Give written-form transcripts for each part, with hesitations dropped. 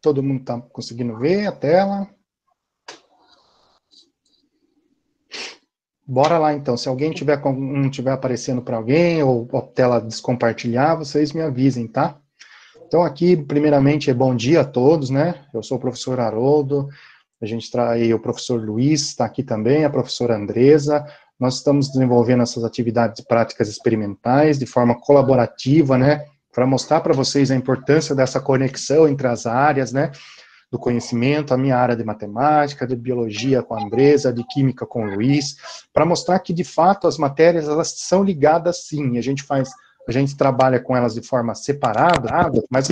Todo mundo está conseguindo ver a tela? Bora lá, então. Se alguém não tiver aparecendo para alguém, ou a tela descompartilhar, vocês me avisem, tá? Então, aqui, primeiramente, bom dia a todos, né? Eu sou o professor Haroldo, a gente traz o professor Luiz, está aqui também, a professora Andresa. Nós estamos desenvolvendo essas atividades práticas experimentais de forma colaborativa, né? Para mostrar para vocês a importância dessa conexão entre as áreas, né? Do conhecimento, a minha área de matemática, de biologia com a Andresa, de química com o Luiz, para mostrar que, de fato, as matérias, elas são ligadas sim, a gente trabalha com elas de forma separada, mas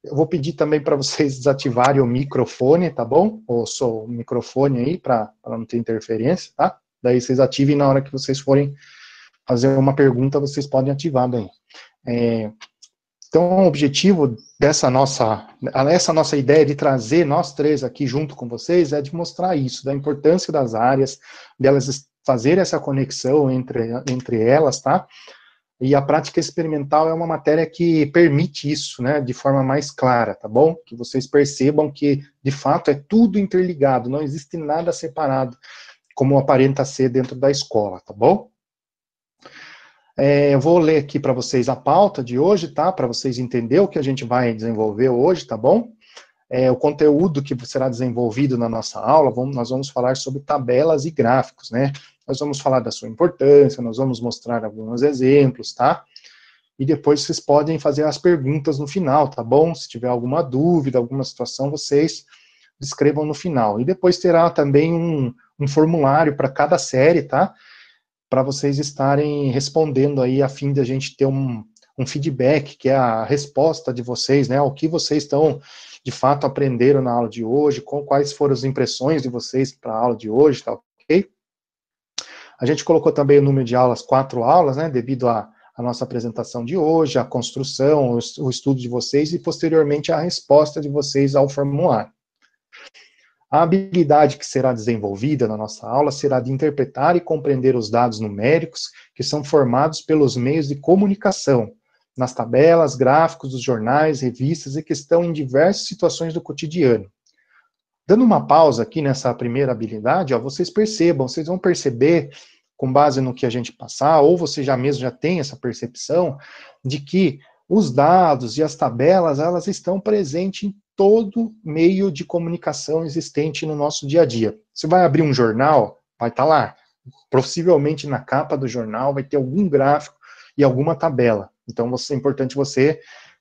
eu vou pedir também para vocês desativarem o microfone, tá bom? Ou só o microfone aí, para não ter interferência, tá? Daí vocês ativem na hora que vocês forem fazer uma pergunta, vocês podem ativar daí. Então, o objetivo essa nossa ideia de trazer nós três aqui junto com vocês é de mostrar isso, da importância das áreas, delas fazer essa conexão entre elas, tá? E a prática experimental é uma matéria que permite isso, né, de forma mais clara, tá bom? Que vocês percebam que, de fato, é tudo interligado, não existe nada separado, como aparenta ser dentro da escola, tá bom? Eu vou ler aqui para vocês a pauta de hoje, tá? Para vocês entenderem o que a gente vai desenvolver hoje, tá bom? O conteúdo que será desenvolvido na nossa aula, nós vamos falar sobre tabelas e gráficos, né? Nós vamos falar da sua importância, nós vamos mostrar alguns exemplos, tá? E depois vocês podem fazer as perguntas no final, tá bom? Se tiver alguma dúvida, alguma situação, vocês escrevam no final. E depois terá também um formulário para cada série, tá? Para vocês estarem respondendo aí, a fim de a gente ter um feedback, que é a resposta de vocês, né? O que vocês estão, de fato, aprenderam na aula de hoje, quais foram as impressões de vocês para a aula de hoje, tá ok? A gente colocou também o número de aulas, 4 aulas, né? Devido à nossa apresentação de hoje, a construção, o estudo de vocês e, posteriormente, a resposta de vocês ao formulário. A habilidade que será desenvolvida na nossa aula será de interpretar e compreender os dados numéricos que são formados pelos meios de comunicação, nas tabelas, gráficos dos jornais, revistas e que estão em diversas situações do cotidiano. Dando uma pausa aqui nessa primeira habilidade, ó, vocês vão perceber, com base no que a gente passar, ou você já mesmo já tem essa percepção, de que os dados e as tabelas, elas estão presentes em todo meio de comunicação existente no nosso dia a dia. Você vai abrir um jornal, vai estar lá. Possivelmente na capa do jornal vai ter algum gráfico e alguma tabela. Então, é importante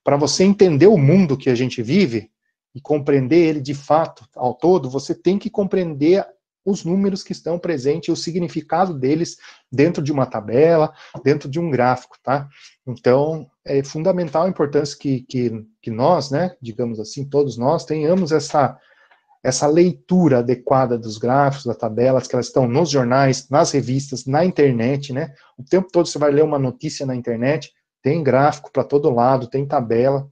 para você entender o mundo que a gente vive e compreender ele de fato ao todo, você tem que compreender os números que estão presentes e o significado deles dentro de uma tabela, dentro de um gráfico, tá? Então, é fundamental a importância que nós, né, digamos assim, todos nós, tenhamos essa leitura adequada dos gráficos, das tabelas, que elas estão nos jornais, nas revistas, na internet, né? O tempo todo você vai ler uma notícia na internet, tem gráfico para todo lado, tem tabela.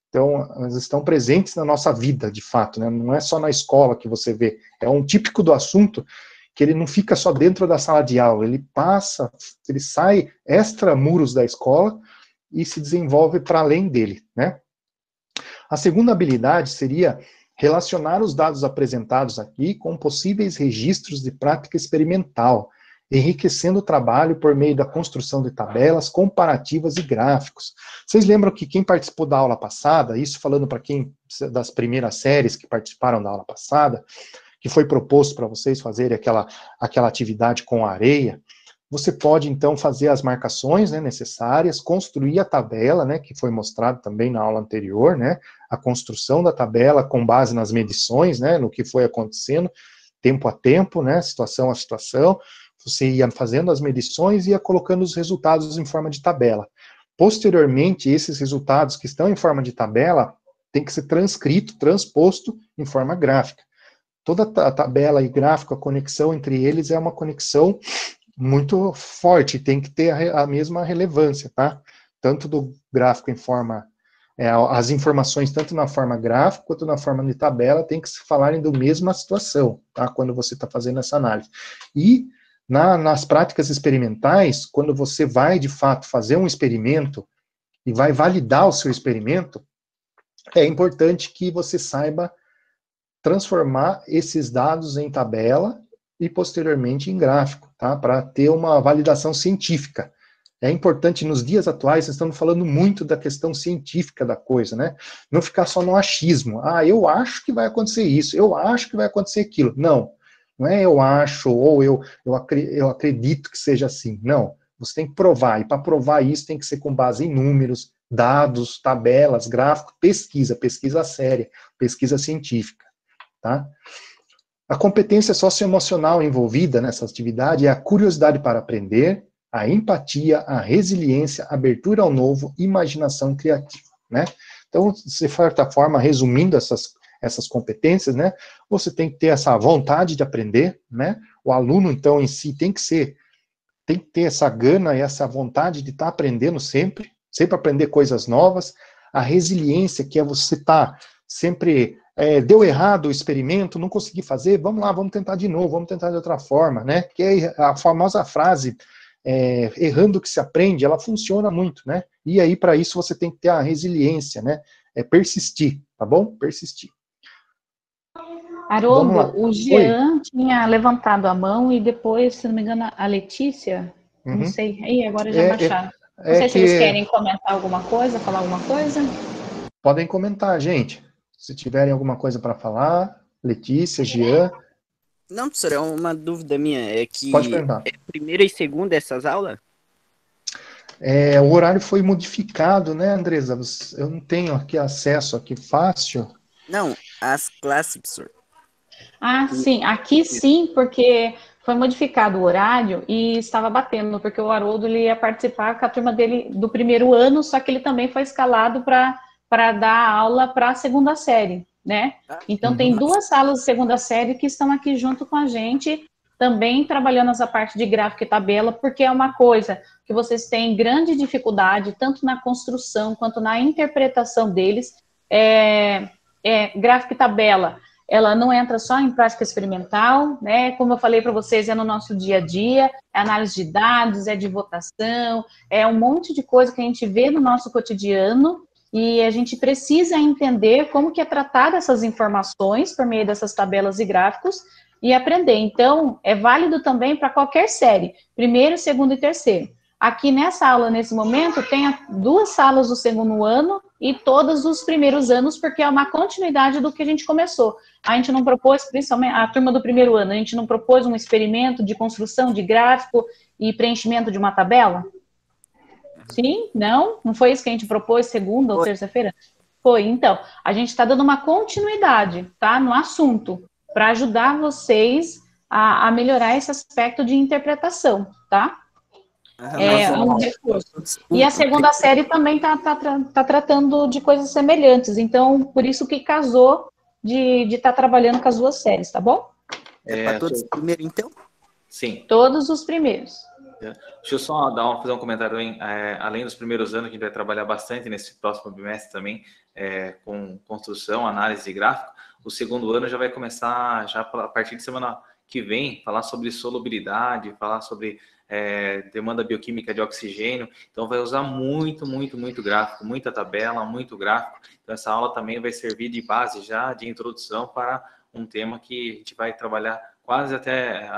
Então, elas estão presentes na nossa vida, de fato, né? Não é só na escola que você vê. É um típico do assunto que ele não fica só dentro da sala de aula, ele sai extra muros da escola e se desenvolve para além dele, né? A segunda habilidade seria relacionar os dados apresentados aqui com possíveis registros de prática experimental, enriquecendo o trabalho por meio da construção de tabelas comparativas e gráficos. Vocês lembram que quem participou da aula passada, isso falando para quem das primeiras séries que participaram da aula passada, que foi proposto para vocês fazerem aquela atividade com areia, você pode, então, fazer as marcações, né, necessárias, construir a tabela, né, que foi mostrado também na aula anterior, né, a construção da tabela com base nas medições, né, no que foi acontecendo, tempo a tempo, né, situação a situação, você ia fazendo as medições e ia colocando os resultados em forma de tabela. Posteriormente, esses resultados que estão em forma de tabela tem que ser transposto em forma gráfica. Toda a tabela e gráfico, a conexão entre eles é uma conexão muito forte, tem que ter a mesma relevância, tá? Tanto do gráfico em forma, as informações tanto na forma gráfica quanto na forma de tabela tem que se falarem da mesma situação, tá? Quando você está fazendo essa análise. E nas práticas experimentais, quando você vai de fato fazer um experimento e vai validar o seu experimento, é importante que você saiba transformar esses dados em tabela e posteriormente em gráfico, tá? Para ter uma validação científica. É importante, nos dias atuais, nós estamos falando muito da questão científica da coisa, né? Não ficar só no achismo. Ah, eu acho que vai acontecer isso, eu acho que vai acontecer aquilo. Não, não é eu acho ou eu acredito que seja assim. Não, você tem que provar. E para provar isso tem que ser com base em números, dados, tabelas, gráfico, pesquisa séria, pesquisa científica, tá? A competência socioemocional envolvida nessa atividade é a curiosidade para aprender, a empatia, a resiliência, a abertura ao novo, imaginação criativa, né? Então, de certa forma, resumindo essas competências, né, você tem que ter essa vontade de aprender, né? O aluno, então, em si, tem que ter essa gana e essa vontade de estar aprendendo sempre aprender coisas novas. A resiliência, que é você estar sempre... deu errado o experimento, não consegui fazer, vamos lá, vamos tentar de novo, vamos tentar de outra forma, né? Que é a famosa frase, errando que se aprende, ela funciona muito, né? E aí, para isso, você tem que ter a resiliência, né? Persistir, tá bom? Persistir. Haroldo, o Jean tinha levantado a mão e depois, se não me engano, a Letícia, não sei, aí agora já baixaram. Não sei se eles querem comentar alguma coisa, falar alguma coisa. Podem comentar, gente. Se tiverem alguma coisa para falar, Letícia, Jean. Não, professor, é uma dúvida minha, é que pode perguntar. Primeira e segunda essas aulas? O horário foi modificado, né, Andresa? Eu não tenho aqui acesso aqui fácil. Não, as classes, professor. Ah, sim, aqui sim, porque foi modificado o horário e estava batendo, porque o Haroldo ele ia participar com a turma dele do primeiro ano, só que ele também foi escalado para dar aula para a segunda série, né? Então tem duas salas de segunda série que estão aqui junto com a gente, também trabalhando essa parte de gráfico e tabela, porque é uma coisa que vocês têm grande dificuldade, tanto na construção quanto na interpretação deles. Gráfico e tabela, ela não entra só em prática experimental, né? Como eu falei para vocês, é no nosso dia a dia, é análise de dados, é de votação, é um monte de coisa que a gente vê no nosso cotidiano e a gente precisa entender como que é tratada essas informações por meio dessas tabelas e gráficos e aprender. Então, é válido também para qualquer série, primeiro, segundo e terceiro. Aqui nessa aula, nesse momento, tem duas salas do segundo ano e todos os primeiros anos, porque é uma continuidade do que a gente começou. A gente não propôs, principalmente a turma do primeiro ano, a gente não propôs um experimento de construção de gráfico e preenchimento de uma tabela? Sim? Não? Não foi isso que a gente propôs segunda ou terça-feira? Foi. Então, a gente está dando uma continuidade, tá? No assunto, para ajudar vocês a melhorar esse aspecto de interpretação, tá? Um recurso. E a segunda série também tá tratando de coisas semelhantes, então, por isso que casou de estar trabalhando com as duas séries, tá bom? Para todos os primeiros, então? Sim. Todos os primeiros. Deixa eu só fazer um comentário também. Além dos primeiros anos, que a gente vai trabalhar bastante nesse próximo bimestre também, com construção, análise de gráfico. O segundo ano já vai começar, já a partir de semana que vem, falar sobre solubilidade, falar sobre demanda bioquímica de oxigênio. Então vai usar muito gráfico, muita tabela, muito gráfico. Então essa aula também vai servir de base já, de introdução para um tema que a gente vai trabalhar quase até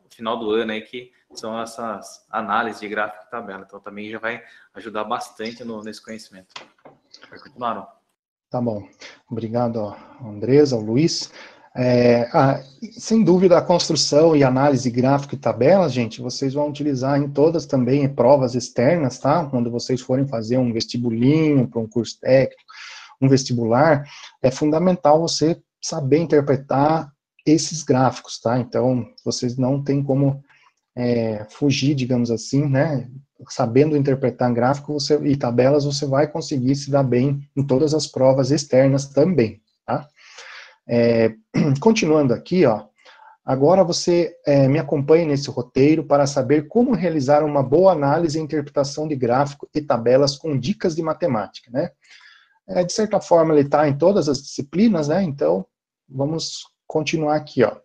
o final do ano aí, que são essas análises de gráfico e tabela. Então também já vai ajudar bastante nesse conhecimento. Vai continuar. Tá bom. Obrigado, Andresa, ao Luiz. Sem dúvida, a construção e análise gráfica e tabelas, gente, vocês vão utilizar em todas também provas externas, tá? Quando vocês forem fazer um vestibulinho para um curso técnico, um vestibular, é fundamental você saber interpretar esses gráficos, tá? Então, vocês não têm como fugir, digamos assim, né? Sabendo interpretar gráfico e tabelas, você vai conseguir se dar bem em todas as provas externas também, tá? Continuando aqui, ó, agora você me acompanhe nesse roteiro para saber como realizar uma boa análise e interpretação de gráfico e tabelas com dicas de matemática, né? De certa forma, ele está em todas as disciplinas, né? Então, vamos continuar aqui, ó.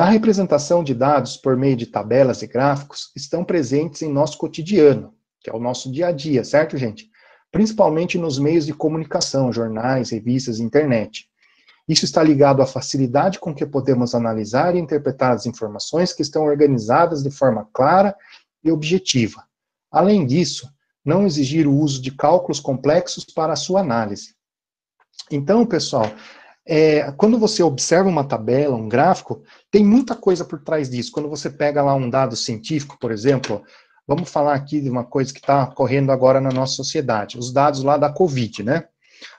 A representação de dados por meio de tabelas e gráficos estão presentes em nosso cotidiano, que é o nosso dia a dia, certo, gente? principalmente nos meios de comunicação, jornais, revistas, internet. Isso está ligado à facilidade com que podemos analisar e interpretar as informações que estão organizadas de forma clara e objetiva. Além disso, não exigir o uso de cálculos complexos para a sua análise. Então, pessoal, quando você observa uma tabela, um gráfico, tem muita coisa por trás disso. Quando você pega lá um dado científico, por exemplo, vamos falar aqui de uma coisa que está ocorrendo agora na nossa sociedade, os dados lá da Covid, né?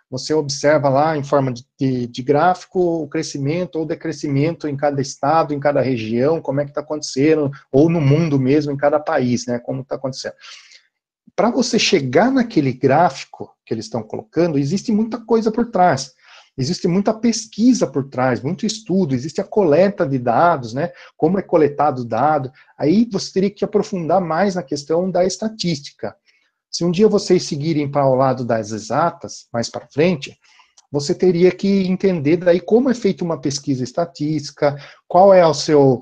Você observa lá em forma de gráfico o crescimento ou decrescimento em cada estado, em cada região, como é que está acontecendo, ou no mundo mesmo, em cada país, né? Como está acontecendo. Para você chegar naquele gráfico que eles estão colocando, existe muita coisa por trás. Existe muita pesquisa por trás, muito estudo, existe a coleta de dados, né? Como é coletado o dado. Aí você teria que aprofundar mais na questão da estatística. Se um dia vocês seguirem para o lado das exatas, mais para frente, você teria que entender daí como é feita uma pesquisa estatística, qual é o seu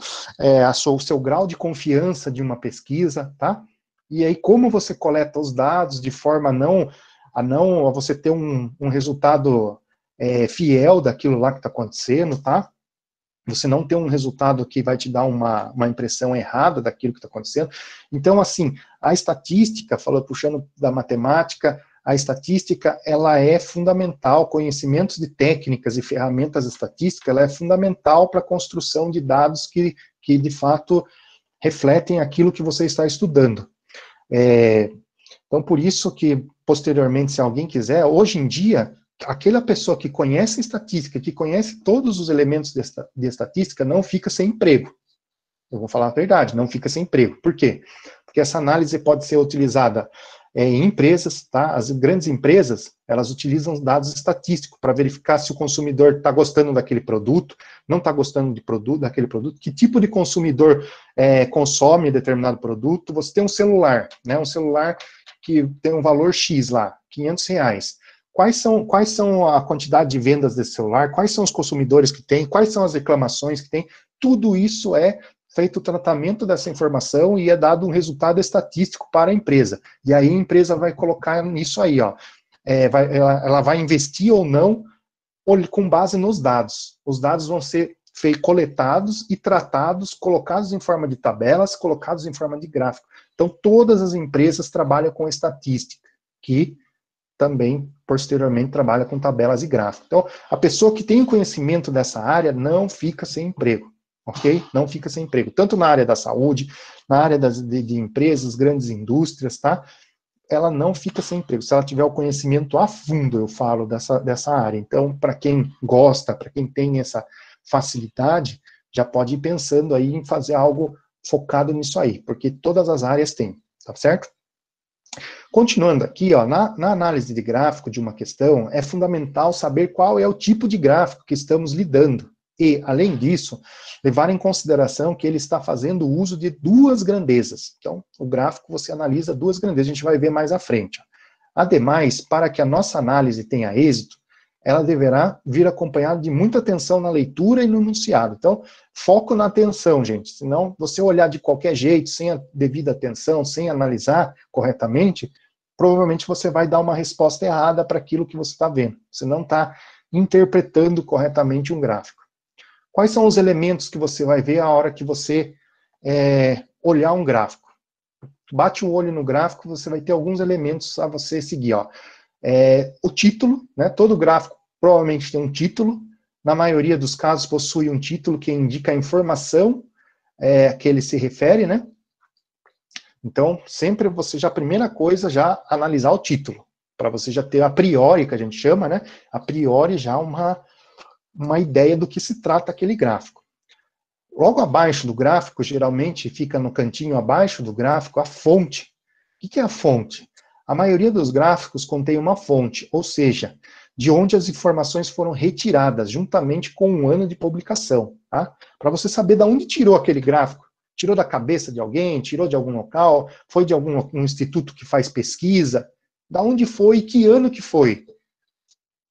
grau de confiança de uma pesquisa, tá? E aí como você coleta os dados de forma a você ter um resultado fiel daquilo lá que está acontecendo, tá? Você não ter um resultado que vai te dar uma impressão errada daquilo que está acontecendo. Então, assim, a estatística, puxando da matemática, a estatística, ela é fundamental, conhecimentos de técnicas e ferramentas estatísticas, ela é fundamental para a construção de dados que de fato, refletem aquilo que você está estudando. Então, por isso que, posteriormente, se alguém quiser, hoje em dia, aquela pessoa que conhece estatística, que conhece todos os elementos de estatística, não fica sem emprego. Eu vou falar a verdade, não fica sem emprego. Por quê? Porque essa análise pode ser utilizada em empresas, tá? As grandes empresas, elas utilizam dados estatísticos para verificar se o consumidor está gostando daquele produto, não está gostando daquele produto, que tipo de consumidor consome determinado produto. Você tem um celular, né? Um celular que tem um valor X lá, R$500. Quais são a quantidade de vendas desse celular, quais são os consumidores que tem, quais são as reclamações que tem, tudo isso é feito o tratamento dessa informação e é dado um resultado estatístico para a empresa. E aí a empresa vai colocar nisso aí, ó, ela vai investir ou não com base nos dados. Os dados vão ser coletados e tratados, colocados em forma de tabelas, colocados em forma de gráfico. Então todas as empresas trabalham com estatística, que também, posteriormente, trabalha com tabelas e gráficos. Então, a pessoa que tem o conhecimento dessa área não fica sem emprego, ok? Não fica sem emprego, tanto na área da saúde, na área de empresas, grandes indústrias, tá? Ela não fica sem emprego, se ela tiver o conhecimento a fundo, eu falo, dessa área. Então, para quem gosta, para quem tem essa facilidade, já pode ir pensando aí em fazer algo focado nisso aí, porque todas as áreas têm, tá certo? Continuando aqui, ó, na análise de gráfico de uma questão, é fundamental saber qual é o tipo de gráfico que estamos lidando. E, além disso, levar em consideração que ele está fazendo uso de duas grandezas. Então, o gráfico você analisa duas grandezas, a gente vai ver mais à frente. Ademais, para que a nossa análise tenha êxito, ela deverá vir acompanhada de muita atenção na leitura e no enunciado. Então, foco na atenção, gente. Senão, você olhar de qualquer jeito, sem a devida atenção, sem analisar corretamente, provavelmente você vai dar uma resposta errada para aquilo que você está vendo. Você não está interpretando corretamente um gráfico. Quais são os elementos que você vai ver a hora que você olhar um gráfico? Bate um olho no gráfico, você vai ter alguns elementos a você seguir, ó. O título, né? Todo gráfico provavelmente tem um título, na maioria dos casos possui um título que indica a informação a que ele se refere, né? Então, sempre a primeira coisa, já analisar o título, para você já ter a priori, que a gente chama, né? A priori já uma ideia do que se trata aquele gráfico. Logo abaixo do gráfico, geralmente fica no cantinho abaixo do gráfico, a fonte. O que é a fonte? A maioria dos gráficos contém uma fonte, ou seja, de onde as informações foram retiradas, juntamente com um ano de publicação. Tá? Para você saber de onde tirou aquele gráfico. Tirou da cabeça de alguém, tirou de algum local, foi de algum instituto que faz pesquisa. Da onde foi e que ano que foi?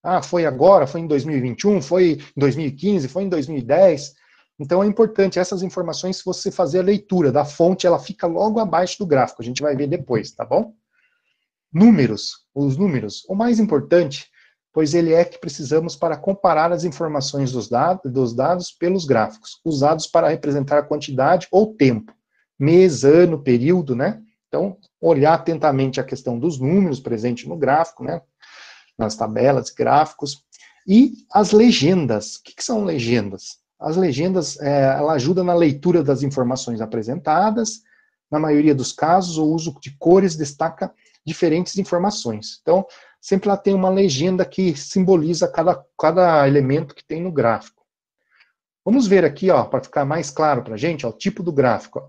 Ah, foi agora, foi em 2021, foi em 2015, foi em 2010. Então é importante essas informações, se você fazer a leitura da fonte, ela fica logo abaixo do gráfico. A gente vai ver depois, tá bom? Números, os números, o mais importante, pois ele é que precisamos para comparar as informações dos dados pelos gráficos, usados para representar a quantidade ou tempo, mês, ano, período, né? Então, olhar atentamente a questão dos números presentes no gráfico, né? Nas tabelas, gráficos, e as legendas. O que são legendas? As legendas, ela ajuda na leitura das informações apresentadas. Na maioria dos casos, o uso de cores destaca diferentes informações. Então, sempre ela tem uma legenda que simboliza cada elemento que tem no gráfico. Vamos ver aqui, ó, para ficar mais claro para a gente, ó, o tipo do gráfico. Ó.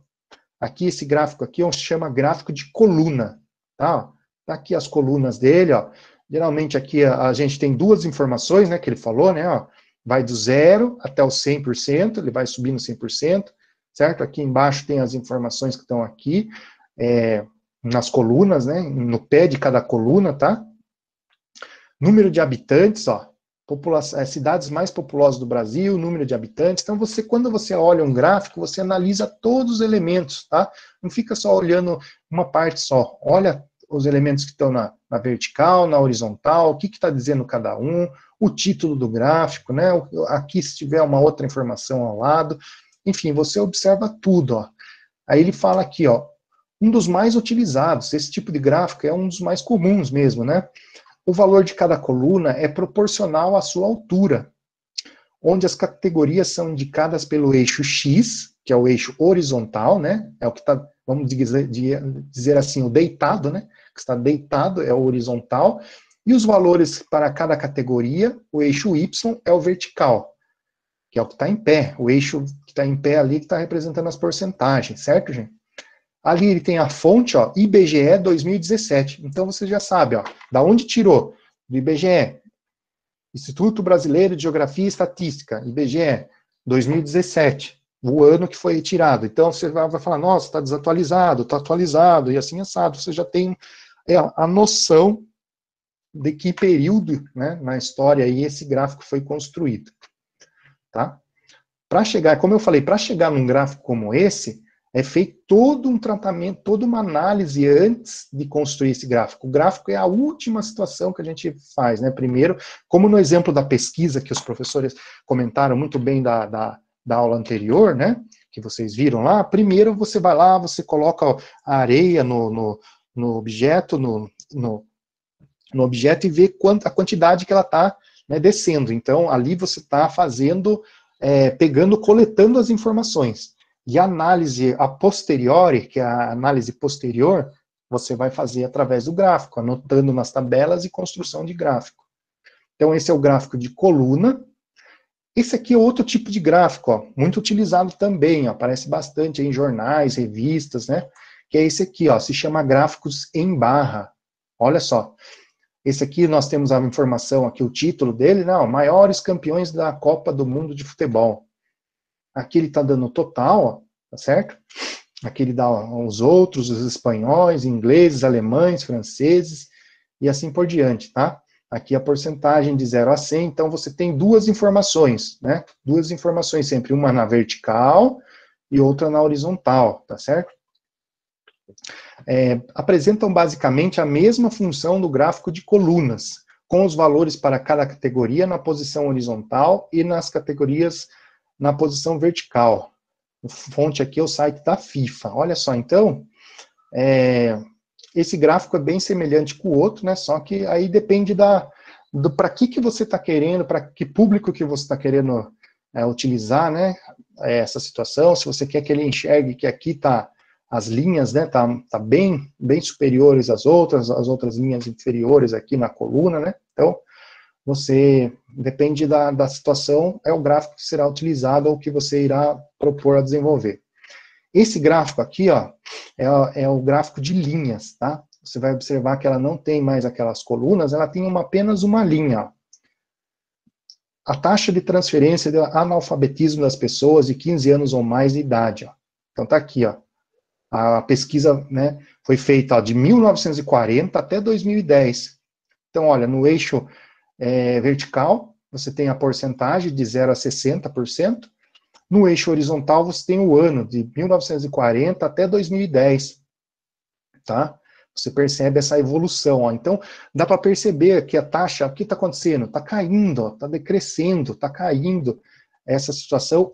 Aqui, esse gráfico aqui, ó, se chama gráfico de coluna. Tá? Tá aqui as colunas dele, ó. Geralmente aqui a gente tem duas informações, né, que ele falou, né, ó. Vai do 0 até o 100%, ele vai subindo 100%, certo? Aqui embaixo tem as informações que estão aqui, nas colunas, né, no pé de cada coluna, tá? Número de habitantes, ó, cidades mais populosas do Brasil, número de habitantes. Então, quando você olha um gráfico, você analisa todos os elementos, tá? Não fica só olhando uma parte só. Olha os elementos que estão na vertical, na horizontal, o que está dizendo cada um, o título do gráfico, né? Aqui, se tiver uma outra informação ao lado. Enfim, você observa tudo, ó. Aí ele fala aqui, ó, um dos mais utilizados, esse tipo de gráfico é um dos mais comuns mesmo, né? O valor de cada coluna é proporcional à sua altura, onde as categorias são indicadas pelo eixo X, que é o eixo horizontal, né? É o que está, vamos dizer assim, o deitado, né? Que está deitado é o horizontal, e os valores para cada categoria, o eixo Y é o vertical, que é o que está em pé, o eixo que está em pé ali que está representando as porcentagens, certo, gente? Ali ele tem a fonte, ó, IBGE 2017. Então você já sabe, ó, da onde tirou? Do IBGE. Instituto Brasileiro de Geografia e Estatística, IBGE, 2017. O ano que foi tirado. Então você vai falar, nossa, está desatualizado, está atualizado, e assim assado. Você já tem a noção de que período, né, na história aí esse gráfico foi construído. Tá? Para chegar, como eu falei, para chegar num gráfico como esse, é feito todo um tratamento, toda uma análise antes de construir esse gráfico. O gráfico é a última situação que a gente faz, né? Primeiro, como no exemplo da pesquisa que os professores comentaram muito bem da aula anterior, né? Que vocês viram lá, primeiro você vai lá, você coloca a areia no objeto, no objeto e vê a quantidade que ela está, né, descendo. Então, ali você está fazendo, coletando as informações. E a análise a posteriori, que é a análise posterior, você vai fazer através do gráfico, anotando nas tabelas e construção de gráfico. Então, esse é o gráfico de coluna. Esse aqui é outro tipo de gráfico, ó, muito utilizado também, ó, aparece bastante em jornais, revistas, né? Que é esse aqui, ó, se chama gráficos em barra. Olha só. Esse aqui nós temos a informação aqui, o título dele, não, maiores campeões da Copa do Mundo de Futebol. Aqui ele está dando o total, ó, tá certo? Aqui ele dá os outros, os espanhóis, ingleses, alemães, franceses, e assim por diante, tá? Aqui a porcentagem de 0 a 100, então você tem duas informações, né? Duas informações sempre, uma na vertical e outra na horizontal, tá certo? Apresentam basicamente a mesma função do gráfico de colunas, com os valores para cada categoria na posição horizontal e nas categorias na posição vertical. A fonte aqui é o site da FIFA. Olha só, então, esse gráfico é bem semelhante com o outro, né? Só que aí depende para que você está querendo, para que público que você está querendo utilizar, né? Essa situação, se você quer que ele enxergue que aqui está as linhas, né? Tá bem superiores às outras linhas inferiores aqui na coluna, né? Então, depende da situação, é o gráfico que será utilizado ou que você irá propor a desenvolver. Esse gráfico aqui, ó, é o gráfico de linhas, tá? Você vai observar que ela não tem mais aquelas colunas, ela tem apenas uma linha, ó. A taxa de transferência do analfabetismo das pessoas de 15 anos ou mais de idade, ó. Então tá aqui, ó. A pesquisa, né, foi feita, ó, de 1940 até 2010. Então, olha, no eixo vertical, você tem a porcentagem de 0 a 60%. No eixo horizontal, você tem o ano de 1940 até 2010. Tá? Você percebe essa evolução, ó. Então, dá para perceber que a taxa, o que está acontecendo? Está caindo, está decrescendo, está caindo. Essa situação,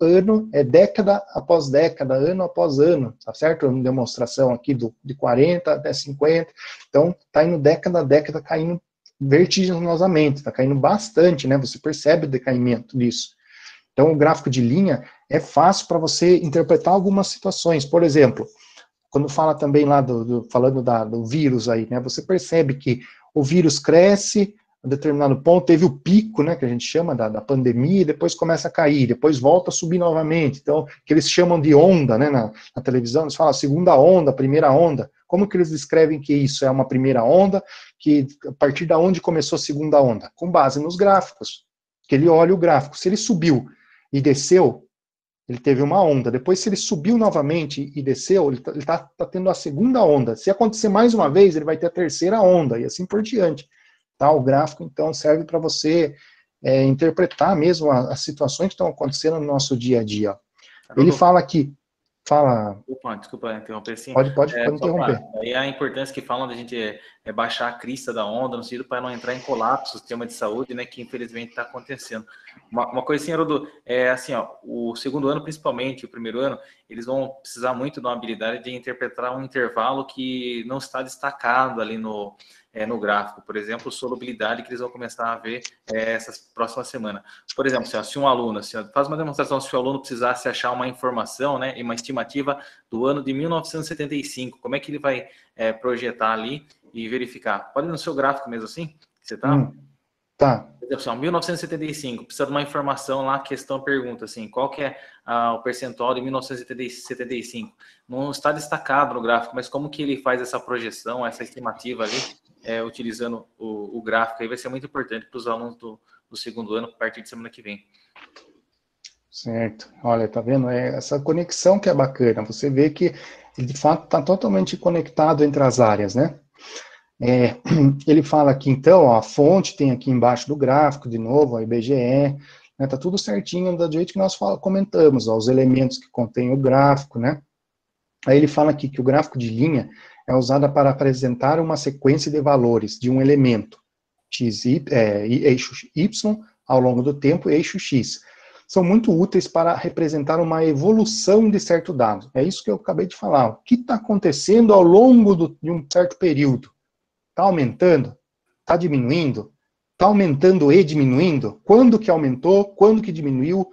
década após década, ano após ano, tá certo? Uma demonstração aqui de 40 até 50. Então, está indo década a década, caindo vertiginosamente, está caindo bastante, né? Você percebe o decaimento disso. Então, o gráfico de linha é fácil para você interpretar algumas situações. Por exemplo, quando fala também lá falando do vírus aí, né? Você percebe que o vírus cresce a determinado ponto, teve o pico, né, que a gente chama da pandemia, e depois começa a cair, depois volta a subir novamente. Então, que eles chamam de onda, né, na televisão, eles falam segunda onda, primeira onda. Como que eles descrevem que isso é uma primeira onda, que a partir da onde começou a segunda onda? Com base nos gráficos, que ele olha o gráfico. Se ele subiu e desceu, ele teve uma onda. Depois, se ele subiu novamente e desceu, ele tá tendo a segunda onda. Se acontecer mais uma vez, ele vai ter a terceira onda, e assim por diante. Tá? O gráfico, então, serve para você interpretar mesmo as situações que estão acontecendo no nosso dia a dia. Ele fala aqui, Desculpa interromper, sim. Pode interromper. Aí a importância que falam da gente baixar a crista da onda, no sentido para não entrar em colapso do sistema de saúde, né, que infelizmente está acontecendo. Uma coisinha, Haroldo, assim, ó, o segundo ano, principalmente, o primeiro ano, eles vão precisar muito de uma habilidade de interpretar um intervalo que não está destacado ali no gráfico. Por exemplo, solubilidade, que eles vão começar a ver essa próxima semana. Por exemplo, se um aluno, faz uma demonstração, se o aluno precisasse achar uma informação, né, e uma estimativa do ano de 1975, como é que ele vai projetar ali e verificar? Pode ir no seu gráfico mesmo assim? Você tá? Tá. Por exemplo, 1975, precisa de uma informação lá, questão, pergunta, assim, qual que é o percentual de 1975? Não está destacado no gráfico, mas como que ele faz essa projeção, essa estimativa ali, utilizando o gráfico? Aí vai ser muito importante para os alunos do segundo ano, a partir de semana que vem. Certo. Olha, tá vendo? Essa conexão que é bacana. Você vê que, de fato, está totalmente conectado entre as áreas, né? Ele fala aqui, então, ó, a fonte tem aqui embaixo do gráfico, de novo, a IBGE, né, tá tudo certinho do jeito que nós comentamos, ó, os elementos que contém o gráfico, né? Aí ele fala aqui que o gráfico de linha é usado para apresentar uma sequência de valores de um elemento, eixo Y, ao longo do tempo, eixo X. São muito úteis para representar uma evolução de certo dado. É isso que eu acabei de falar. O que está acontecendo ao longo de um certo período? Está aumentando? Está diminuindo? Está aumentando e diminuindo? Quando que aumentou? Quando que diminuiu?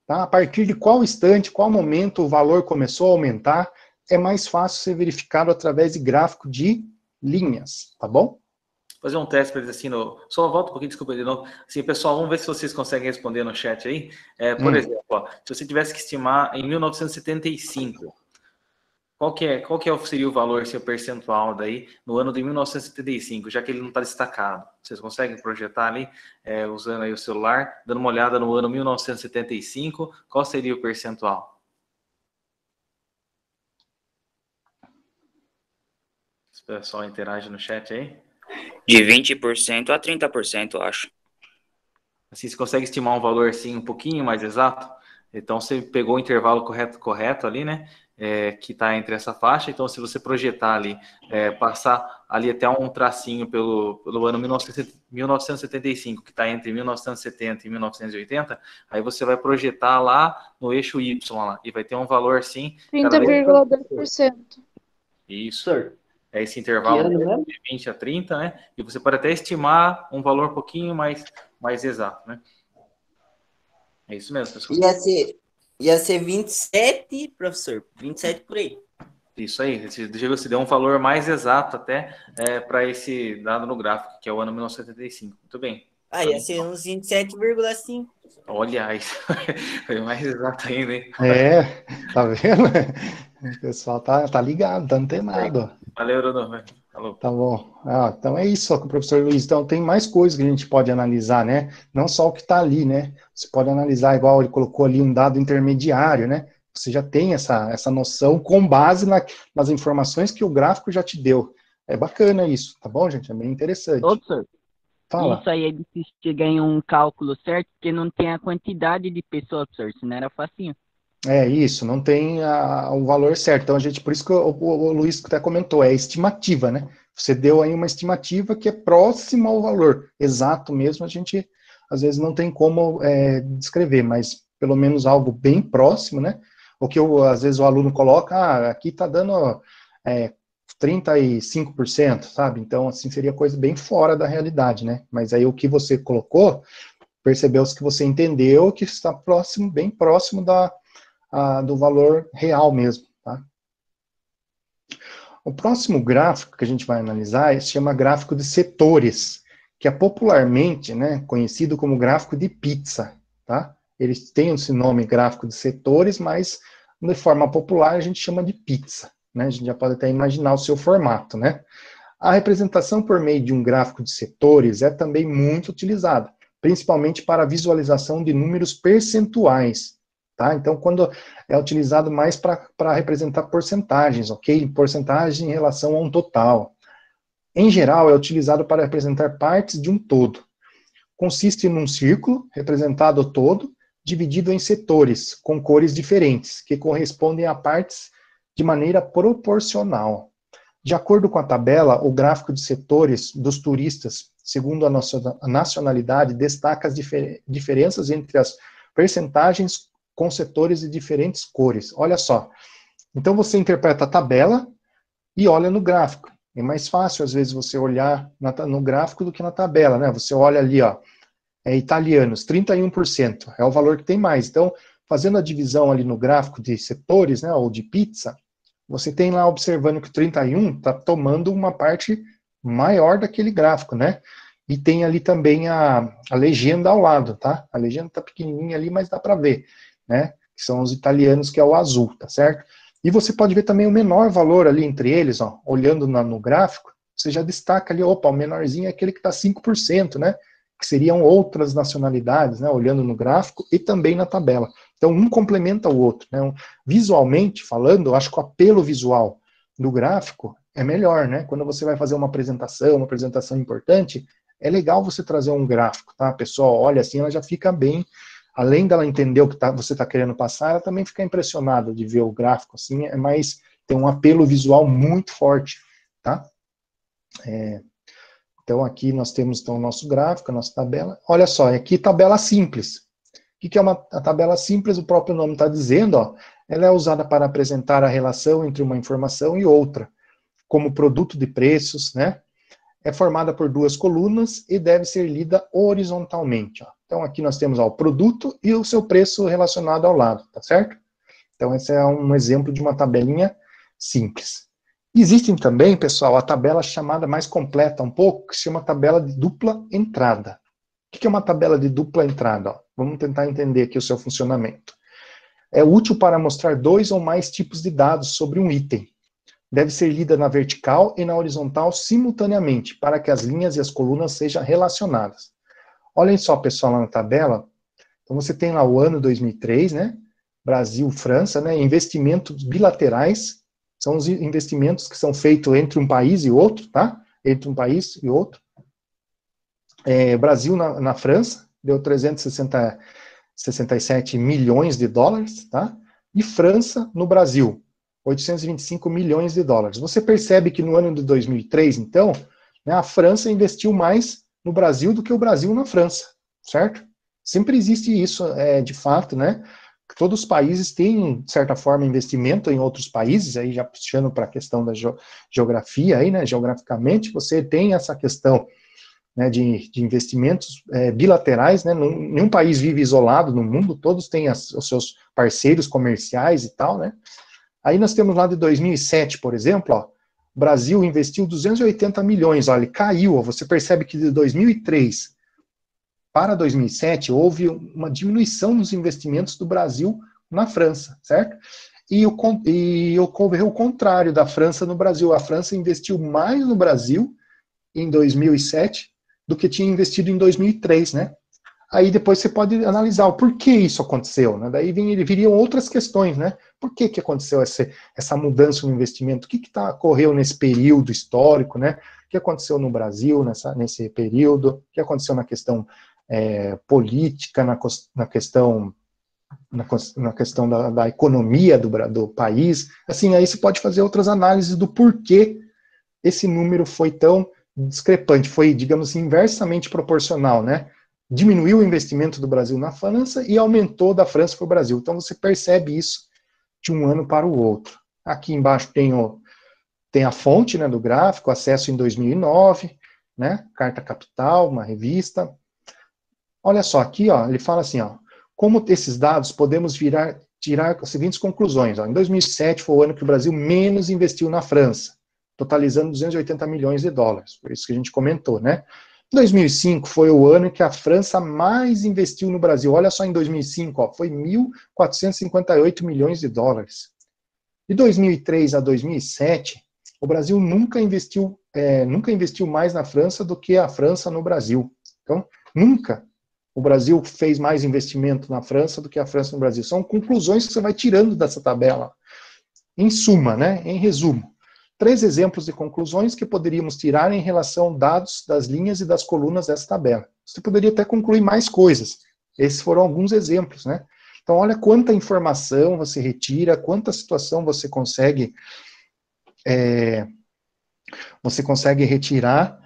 Tá? A partir de qual instante, qual momento o valor começou a aumentar? É mais fácil ser verificado através de gráfico de linhas, tá bom? Fazer um teste para eles assim, só volta um pouquinho, desculpa de novo. Assim, pessoal, vamos ver se vocês conseguem responder no chat aí. Por exemplo, ó, se você tivesse que estimar em 1975, qual seria o valor, seu percentual daí, no ano de 1975, já que ele não está destacado? Vocês conseguem projetar ali, usando aí o celular, dando uma olhada no ano 1975, qual seria o percentual? O pessoal interage no chat aí. De 20% a 30%, eu acho. Assim, você consegue estimar um valor assim um pouquinho mais exato? Então, você pegou o intervalo correto ali, né? Que está entre essa faixa. Então, se você projetar ali, passar ali até um tracinho pelo ano 1975, que está entre 1970 e 1980, aí você vai projetar lá no eixo Y, lá, e vai ter um valor assim... 30,2%. Isso. É esse intervalo de 20 a 30, né? E você pode até estimar um valor um pouquinho mais exato, né? É isso mesmo, pessoal. Ia ser 27, professor. 27 por aí. Isso aí. Deixa eu ver se deu um valor mais exato até para esse dado no gráfico, que é o ano 1975. Muito bem. Ia ser uns 27,5. Olha, isso foi mais exato ainda, hein? Tá vendo? O pessoal tá ligado, tá antenado. Valeu, Bruno. Falou. Tá bom. Então é isso, professor Luiz. Então tem mais coisas que a gente pode analisar, né? Não só o que está ali, né? Você pode analisar, igual ele colocou ali, um dado intermediário, né? Você já tem essa noção com base nas informações que o gráfico já te deu. É bacana isso, tá bom, gente? É bem interessante. Professor, fala. Isso aí é difícil chegar em um cálculo certo, porque não tem a quantidade de pessoas, professor, senão era facinho. Isso, não tem o valor certo. Então, por isso que o Luiz até comentou, é estimativa, né? Você deu aí uma estimativa que é próxima ao valor. Exato mesmo, a gente, às vezes, não tem como descrever, mas pelo menos algo bem próximo, né? O que, às vezes, o aluno coloca, aqui está dando 35%, sabe? Então, assim, seria coisa bem fora da realidade, né? Mas aí o que você colocou, percebeu-se que você entendeu que está próximo, bem próximo do valor real mesmo, tá? O próximo gráfico que a gente vai analisar se chama gráfico de setores, que é popularmente, né, conhecido como gráfico de pizza, tá? Eles têm esse nome gráfico de setores, mas de forma popular a gente chama de pizza, né? A gente já pode até imaginar o seu formato, né? A representação por meio de um gráfico de setores é também muito utilizada, principalmente para a visualização de números percentuais, tá? Então, quando é utilizado mais para representar porcentagens, ok? Porcentagem em relação a um total. Em geral, é utilizado para representar partes de um todo. Consiste num círculo, representado todo, dividido em setores, com cores diferentes, que correspondem a partes de maneira proporcional. De acordo com a tabela, o gráfico de setores dos turistas, segundo a nacionalidade, destaca as diferenças entre as percentagens com setores de diferentes cores. Olha só. Então, você interpreta a tabela e olha no gráfico. É mais fácil, às vezes, você olhar no gráfico do que na tabela, né? Você olha ali, ó, italianos, 31%, é o valor que tem mais. Então, fazendo a divisão ali no gráfico de setores, né, ou de pizza, você tem lá observando que o 31 está tomando uma parte maior daquele gráfico, né? E tem ali também a legenda ao lado, tá? A legenda está pequenininha ali, mas dá para ver, né? Que são os italianos, que é o azul, tá certo? E você pode ver também o menor valor ali entre eles, ó, olhando no gráfico, você já destaca ali, opa, o menorzinho é aquele que está 5%, né? Que seriam outras nacionalidades, né? Olhando no gráfico e também na tabela. Então, um complementa o outro, né? Visualmente falando, eu acho que o apelo visual do gráfico é melhor, né? Quando você vai fazer uma apresentação importante, é legal você trazer um gráfico, tá? A pessoa olha assim, ela já fica bem, além dela entender o que você está querendo passar, ela também fica impressionada de ver o gráfico, assim, tem um apelo visual muito forte, tá? Então, aqui nós temos então, o nosso gráfico, a nossa tabela. Olha só, aqui tabela simples. O que é a tabela simples? O próprio nome está dizendo, ó, ela é usada para apresentar a relação entre uma informação e outra, como produto de preços, né? É formada por duas colunas e deve ser lida horizontalmente, ó. Então, aqui nós temos ó, o produto e o seu preço relacionado ao lado, tá certo? Então, esse é um exemplo de uma tabelinha simples. Existem também, pessoal, a tabela chamada mais completa um pouco, que se chama tabela de dupla entrada. O que é uma tabela de dupla entrada? Ó, vamos tentar entender aqui o seu funcionamento. É útil para mostrar 2 ou mais tipos de dados sobre um item. Deve ser lida na vertical e na horizontal simultaneamente, para que as linhas e as colunas sejam relacionadas. Olhem só, pessoal, lá na tabela. Então, você tem lá o ano 2003, né? Brasil, França, né? Investimentos bilaterais. São os investimentos que são feitos entre um país e outro, tá? Entre um país e outro. Brasil na França, deu 367 milhões de dólares, tá? E França no Brasil, 825 milhões de dólares. Você percebe que no ano de 2003, então, né, a França investiu mais no Brasil do que o Brasil na França, certo? Sempre existe isso, de fato, né? Todos os países têm, de certa forma, investimento em outros países, aí já puxando para a questão da geografia, aí, né, geograficamente, você tem essa questão, né, de investimentos bilaterais, né, nenhum país vive isolado no mundo, todos têm os seus parceiros comerciais e tal, né. Aí nós temos lá de 2007, por exemplo, ó, o Brasil investiu 280 milhões, olha, ele caiu, ó, você percebe que de 2003 para 2007, houve uma diminuição nos investimentos do Brasil na França, certo? E ocorreu o contrário da França no Brasil. A França investiu mais no Brasil em 2007 do que tinha investido em 2003, né? Aí depois você pode analisar o porquê isso aconteceu, né? Daí viriam outras questões, né? Por que aconteceu essa mudança no investimento? O que ocorreu nesse período histórico, né? O que aconteceu no Brasil nesse período? O que aconteceu na questão política, na questão da economia do país? Assim, aí você pode fazer outras análises do porquê esse número foi tão discrepante, foi, digamos assim, inversamente proporcional, né? Diminuiu o investimento do Brasil na França e aumentou da França para o Brasil. Então, você percebe isso de um ano para o outro. Aqui embaixo tem a fonte, né, do gráfico, acesso em 2009, né, Carta Capital, uma revista. Olha só, aqui, ó, ele fala assim, ó, como esses dados podemos tirar as seguintes conclusões. Ó, em 2007 foi o ano que o Brasil menos investiu na França, totalizando 280 milhões de dólares, foi isso que a gente comentou, né? 2005 foi o ano em que a França mais investiu no Brasil. Olha só, em 2005, ó, foi 1.458 milhões de dólares. De 2003 a 2007, o Brasil nunca investiu mais na França do que a França no Brasil. Então, nunca o Brasil fez mais investimento na França do que a França no Brasil. São conclusões que você vai tirando dessa tabela. Em suma, né, em resumo, 3 exemplos de conclusões que poderíamos tirar em relação a dados das linhas e das colunas dessa tabela. Você poderia até concluir mais coisas. Esses foram alguns exemplos, né? Então, olha quanta informação você retira, quanta situação você consegue retirar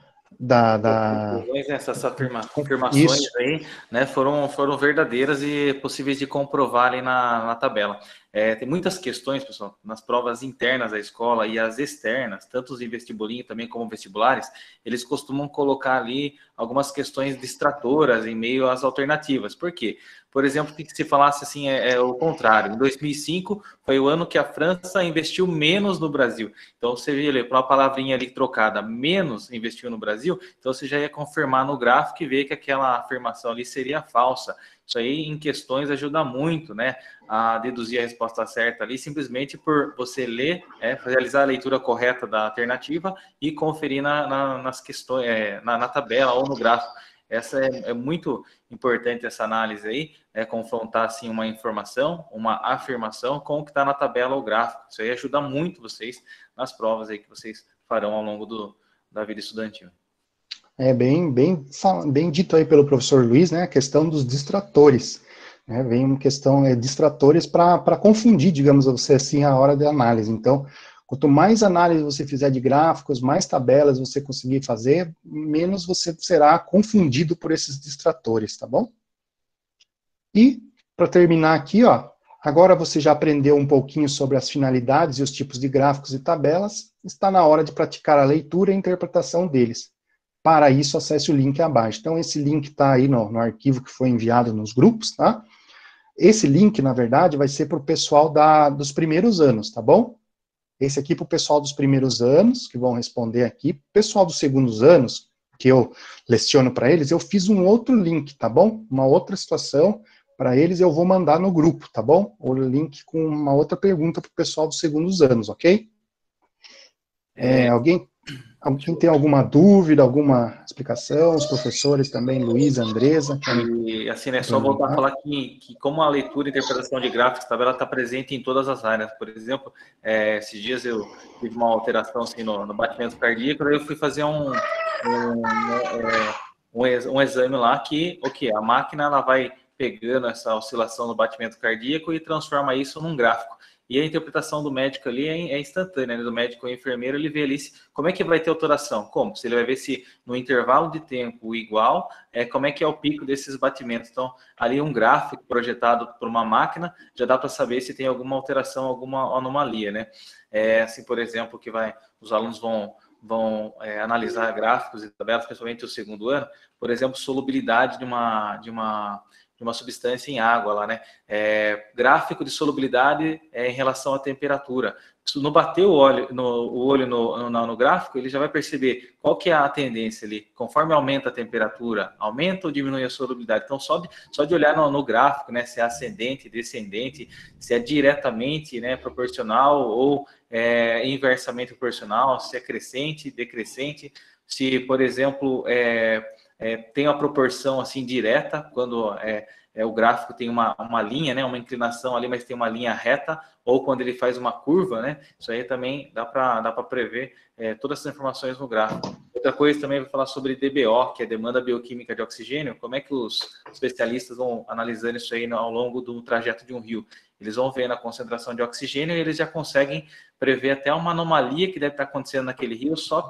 Essas afirmações aí, né, foram verdadeiras e possíveis de comprovar ali na tabela. Tem muitas questões, pessoal, nas provas internas da escola e as externas, tanto os em vestibulinho também como vestibulares, eles costumam colocar ali algumas questões distratoras em meio às alternativas. Por quê? Por exemplo, que se falasse assim, o contrário. Em 2005 foi o ano que a França investiu menos no Brasil. Então, você vê ali, uma palavrinha ali trocada, menos investiu no Brasil, então você já ia confirmar no gráfico e ver que aquela afirmação ali seria falsa. Isso aí, em questões, ajuda muito, né, a deduzir a resposta certa ali, simplesmente por você ler, realizar a leitura correta da alternativa e conferir nas questões, na tabela ou no gráfico. Essa é muito importante, essa análise aí, confrontar assim uma informação, uma afirmação com o que está na tabela ou gráfico. Isso aí ajuda muito vocês nas provas aí que vocês farão ao longo da vida estudantil. Bem dito aí pelo professor Luiz, né, a questão dos distratores, né, vem uma questão, distratores para confundir, digamos assim, a hora da análise. Então, quanto mais análise você fizer de gráficos, mais tabelas você conseguir fazer, menos você será confundido por esses distratores, tá bom? E, para terminar aqui, ó, agora você já aprendeu um pouquinho sobre as finalidades e os tipos de gráficos e tabelas, está na hora de praticar a leitura e a interpretação deles. Para isso, acesse o link abaixo. Então, esse link está aí no arquivo que foi enviado nos grupos, tá? Esse link, na verdade, vai ser para o pessoal dos primeiros anos, tá bom? Esse aqui para o pessoal dos primeiros anos, que vão responder aqui. Pessoal dos segundos anos, que eu leciono para eles, eu fiz um outro link, tá bom? Uma outra situação para eles, eu vou mandar no grupo, tá bom? O link com uma outra pergunta para o pessoal dos segundos anos, ok? Alguém tem alguma dúvida, alguma explicação? Os professores também, Luiz, Andresa. E assim, né, só voltar a falar que como a leitura e interpretação de gráficos, a tabela está presente em todas as áreas. Por exemplo, esses dias eu tive uma alteração assim, no batimento cardíaco, daí eu fui fazer um exame lá que a máquina ela vai pegando essa oscilação no batimento cardíaco e transforma isso num gráfico. E a interpretação do médico ali é instantânea, né? Do médico ou enfermeiro, ele vê ali como é que vai ter alteração. Como? Se ele vai ver se no intervalo de tempo igual, como é que é o pico desses batimentos. Então, ali um gráfico projetado por uma máquina, já dá para saber se tem alguma alteração, alguma anomalia, né? Assim, por exemplo, que os alunos vão analisar gráficos e tabelas, principalmente o segundo ano, por exemplo, solubilidade de uma substância em água lá, né? Gráfico de solubilidade em relação à temperatura. Se não bater o olho no gráfico, ele já vai perceber qual que é a tendência ali. Conforme aumenta a temperatura, aumenta ou diminui a solubilidade. Então, só de olhar no gráfico, né, se é ascendente, descendente, se é diretamente, né, proporcional ou inversamente proporcional, se é crescente, decrescente, se, por exemplo, tem uma proporção assim direta, quando o gráfico tem uma linha, né, uma inclinação ali, mas tem uma linha reta, ou quando ele faz uma curva, né, isso aí também dá para prever todas essas informações no gráfico. Outra coisa também vai falar sobre DBO, que é demanda bioquímica de oxigênio, como é que os especialistas vão analisando isso aí ao longo do trajeto de um rio. Eles vão ver na concentração de oxigênio e eles já conseguem prever até uma anomalia que deve estar acontecendo naquele rio só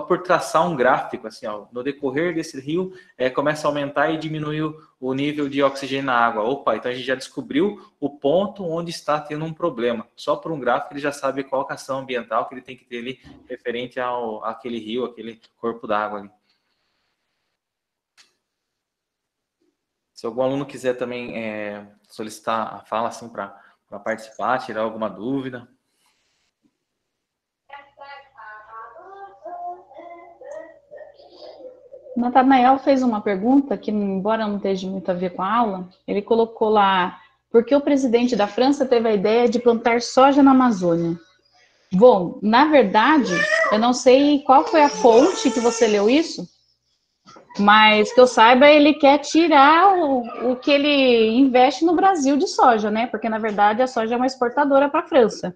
por traçar um gráfico, assim, ó, no decorrer desse rio começa a aumentar e diminuir o nível de oxigênio na água. Opa, então a gente já descobriu o ponto onde está tendo um problema. Só por um gráfico ele já sabe qual a ação ambiental que ele tem que ter ali referente àquele rio, aquele corpo d'água ali. Se algum aluno quiser também solicitar a fala assim, para participar, tirar alguma dúvida. Natanael fez uma pergunta que, embora não esteja muito a ver com a aula, ele colocou lá, por que o presidente da França teve a ideia de plantar soja na Amazônia? Bom, na verdade, eu não sei qual foi a fonte que você leu isso, mas que eu saiba, ele quer tirar o que ele investe no Brasil de soja, né? Porque, na verdade, a soja é uma exportadora para a França.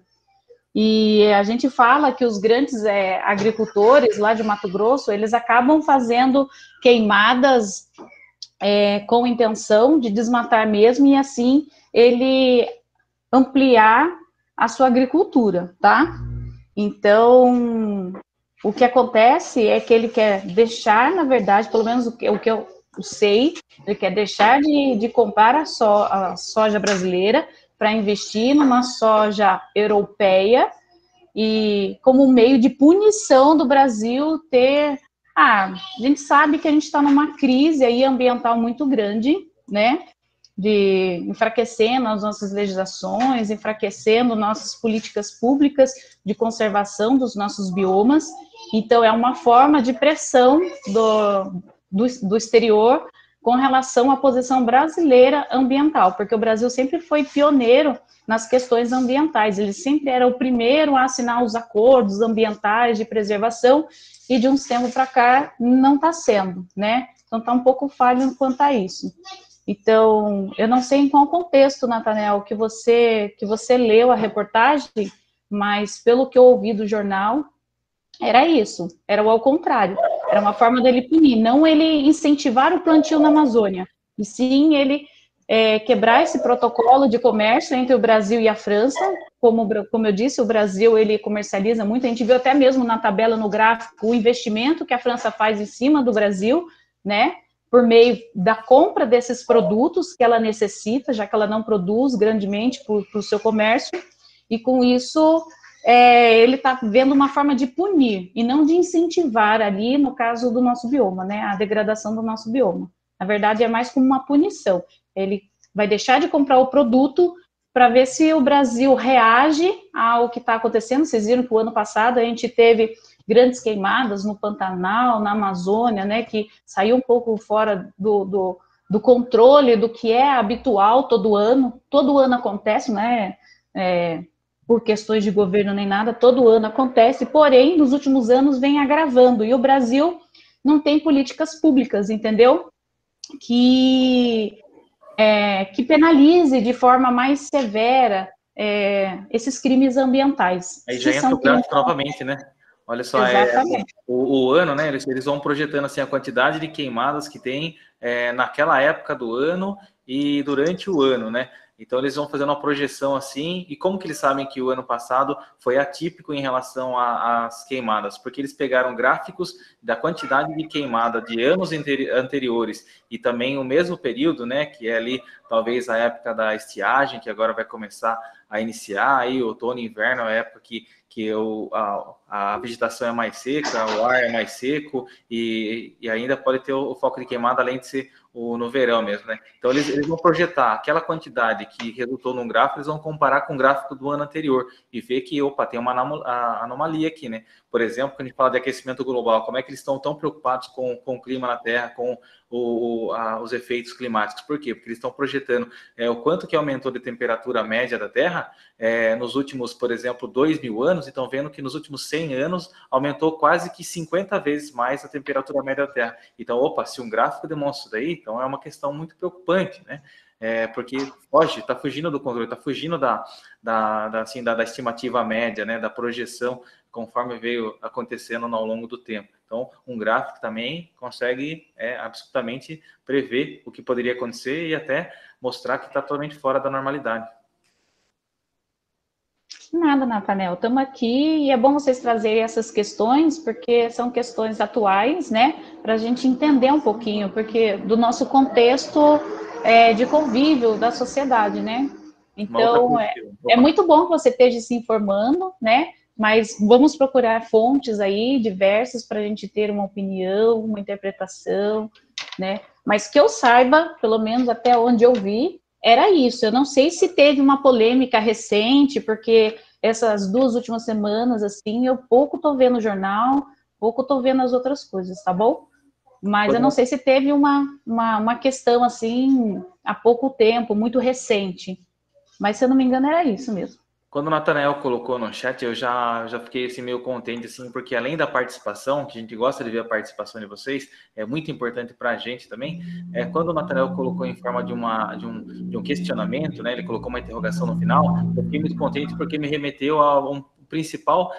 E a gente fala que os grandes agricultores lá de Mato Grosso, eles acabam fazendo queimadas com intenção de desmatar mesmo e assim ele ampliar a sua agricultura, tá? Então, o que acontece é que ele quer deixar, na verdade, pelo menos o que eu sei, ele quer deixar de comprar a soja brasileira para investir numa soja europeia e como meio de punição do Brasil ter... a gente sabe que a gente está numa crise aí ambiental muito grande, né? De enfraquecendo as nossas legislações, enfraquecendo nossas políticas públicas de conservação dos nossos biomas. Então, é uma forma de pressão do exterior com relação à posição brasileira ambiental, porque o Brasil sempre foi pioneiro nas questões ambientais, ele sempre era o primeiro a assinar os acordos ambientais de preservação, e de uns tempos para cá não está sendo, né? Então está um pouco falho quanto a isso. Então, eu não sei em qual contexto, Natanael, que você leu a reportagem, mas pelo que eu ouvi do jornal, era isso, era o ao contrário, era uma forma dele punir, não ele incentivar o plantio na Amazônia, e sim ele quebrar esse protocolo de comércio entre o Brasil e a França, como eu disse, o Brasil ele comercializa muito, a gente viu até mesmo na tabela, no gráfico, o investimento que a França faz em cima do Brasil, né, por meio da compra desses produtos que ela necessita, já que ela não produz grandemente para o seu comércio, e com isso ele está vendo uma forma de punir, e não de incentivar ali, no caso do nosso bioma, né, a degradação do nosso bioma. Na verdade, é mais como uma punição. Ele vai deixar de comprar o produto para ver se o Brasil reage ao que está acontecendo. Vocês viram que o ano passado a gente teve grandes queimadas no Pantanal, na Amazônia, né, que saiu um pouco fora do controle do que é habitual todo ano acontece, né, por questões de governo nem nada, todo ano acontece, porém, nos últimos anos vem agravando, e o Brasil não tem políticas públicas, entendeu? Que penalize de forma mais severa esses crimes ambientais. Aí já entra o gráfico novamente, né? Olha só, o ano, né? Eles vão projetando assim a quantidade de queimadas que tem naquela época do ano e durante o ano, né? Então eles vão fazendo uma projeção assim, e como que eles sabem que o ano passado foi atípico em relação às queimadas? Porque eles pegaram gráficos da quantidade de queimada de anos anteriores e também o mesmo período, né, que é ali talvez a época da estiagem, que agora vai começar a iniciar, aí outono e inverno, a época que a vegetação é mais seca, o ar é mais seco e ainda pode ter o foco de queimada, além de ser no verão mesmo, né? Então eles vão projetar aquela quantidade que resultou num gráfico, eles vão comparar com o gráfico do ano anterior e ver que, opa, tem uma anomalia aqui, né? Por exemplo, quando a gente fala de aquecimento global, como é que eles estão tão preocupados com o clima na Terra, com os efeitos climáticos? Por quê? Porque eles estão projetando o quanto que aumentou de temperatura média da Terra nos últimos, por exemplo, 2.000 anos, e estão vendo que nos últimos 100 anos aumentou quase que 50 vezes mais a temperatura média da Terra. Então, opa, se um gráfico demonstra isso daí, então é uma questão muito preocupante, né? Porque está fugindo do controle, está fugindo da estimativa média, né, da projeção, conforme veio acontecendo ao longo do tempo. Então, um gráfico também consegue absolutamente prever o que poderia acontecer e até mostrar que está totalmente fora da normalidade. Nada, Natanel, estamos aqui e é bom vocês trazerem essas questões, porque são questões atuais, né, para a gente entender um pouquinho, porque do nosso contexto de convívio da sociedade, né? Então, é muito bom que você esteja se informando, né, mas vamos procurar fontes aí diversas para a gente ter uma opinião, uma interpretação, né, mas que eu saiba, pelo menos até onde eu vi, era isso. Eu não sei se teve uma polêmica recente, porque essas 2 últimas semanas, assim, eu pouco estou vendo o jornal, pouco estou vendo as outras coisas, tá bom? Mas eu não sei se teve uma questão, assim, há pouco tempo, muito recente. Mas, se eu não me engano, era isso mesmo. Quando o Nathanael colocou no chat, eu já fiquei assim, meio contente, assim, porque além da participação, que a gente gosta de ver a participação de vocês, é muito importante para a gente também, quando o Nathanael colocou em forma de um questionamento, né, ele colocou uma interrogação no final, eu fiquei muito contente porque me remeteu a um principal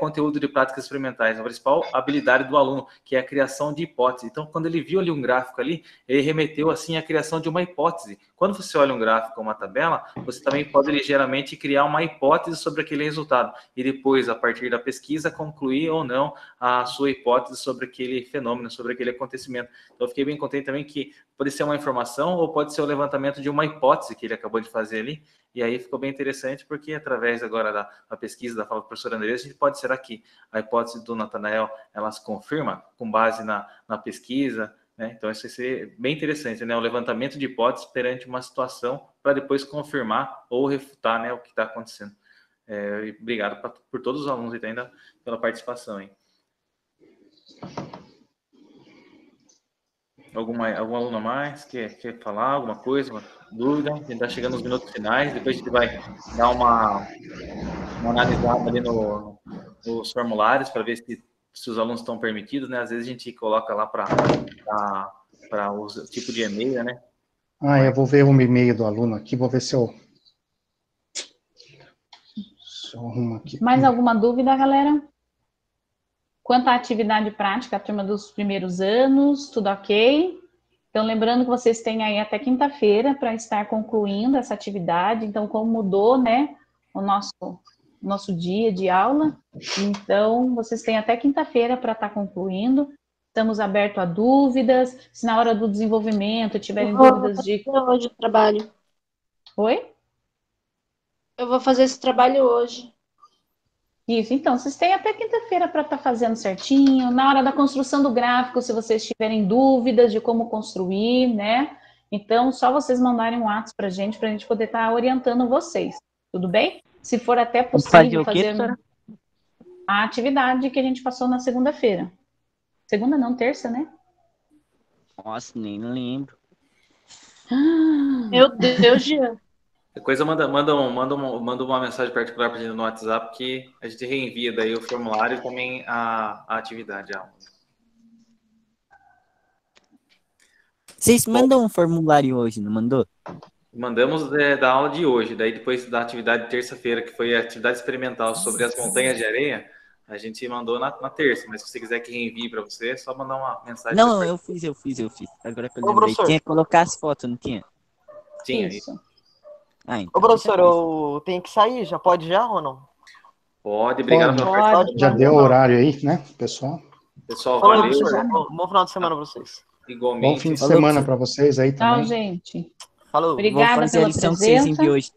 conteúdo de práticas experimentais, a principal habilidade do aluno, que é a criação de hipótese. Então, quando ele viu ali um gráfico ali, ele remeteu assim à criação de uma hipótese. Quando você olha um gráfico ou uma tabela, você também pode ligeiramente criar uma hipótese sobre aquele resultado e depois, a partir da pesquisa, concluir ou não a sua hipótese sobre aquele fenômeno, sobre aquele acontecimento. Então, eu fiquei bem contente também que pode ser uma informação ou pode ser o levantamento de uma hipótese que ele acabou de fazer ali. E aí ficou bem interessante, porque através agora da pesquisa da fala do professor Andrés, a gente pode ser aqui. A hipótese do Nathanael, ela se confirma com base na pesquisa, né? Então isso vai ser bem interessante, né? O levantamento de hipóteses perante uma situação para depois confirmar ou refutar, né, o que está acontecendo. Obrigado por todos os alunos e ainda pela participação, hein? Algum aluno a mais quer falar alguma coisa, uma dúvida? A gente está chegando nos minutos finais, depois a gente vai dar uma analisada ali nos formulários para ver se os alunos estão permitidos, né? Às vezes a gente coloca lá para o tipo de e-mail, né? Eu vou ver o e-mail do aluno aqui, vou ver se eu arrumo aqui. Mais alguma dúvida, galera? Quanto à atividade prática, a turma dos primeiros anos, tudo ok? Então, lembrando que vocês têm aí até quinta-feira para estar concluindo essa atividade. Então, como mudou, né, o nosso dia de aula, então, vocês têm até quinta-feira para estar concluindo. Estamos abertos a dúvidas. Se na hora do desenvolvimento tiverem dúvidas de... Hoje o trabalho. Oi? Eu vou fazer esse trabalho hoje. Isso, então, vocês têm até quinta-feira para estar fazendo certinho. Na hora da construção do gráfico, se vocês tiverem dúvidas de como construir, né? Então, só vocês mandarem um WhatsApp para a gente poder estar orientando vocês. Tudo bem? Se for até possível fazer a atividade que a gente passou na segunda-feira. Segunda não, terça, né? Nossa, nem lembro. Meu Deus, Jean. Depois manda uma mensagem particular para a gente no WhatsApp que a gente reenvia daí o formulário e também a atividade. Vocês mandam um formulário hoje, não mandou? Mandamos da aula de hoje, daí depois da atividade de terça-feira, que foi a atividade experimental sobre as montanhas de areia, a gente mandou na terça, mas se você quiser que reenvie para você, é só mandar uma mensagem. Não, eu fiz. Agora que eu lembrei, tinha que colocar as fotos, não tinha? Tinha. Isso. Então, Ô, professor, eu tenho que sair, já pode ou não? Pode, obrigado pela participação. Já deu o horário aí, né, pessoal? Pessoal, Falou, valeu. professor. Bom final de semana para vocês. Igualmente. Bom fim de semana para vocês aí também. Tchau, gente. Falou. Obrigada vou fazer pela a lição presença. que vocês enviam hoje.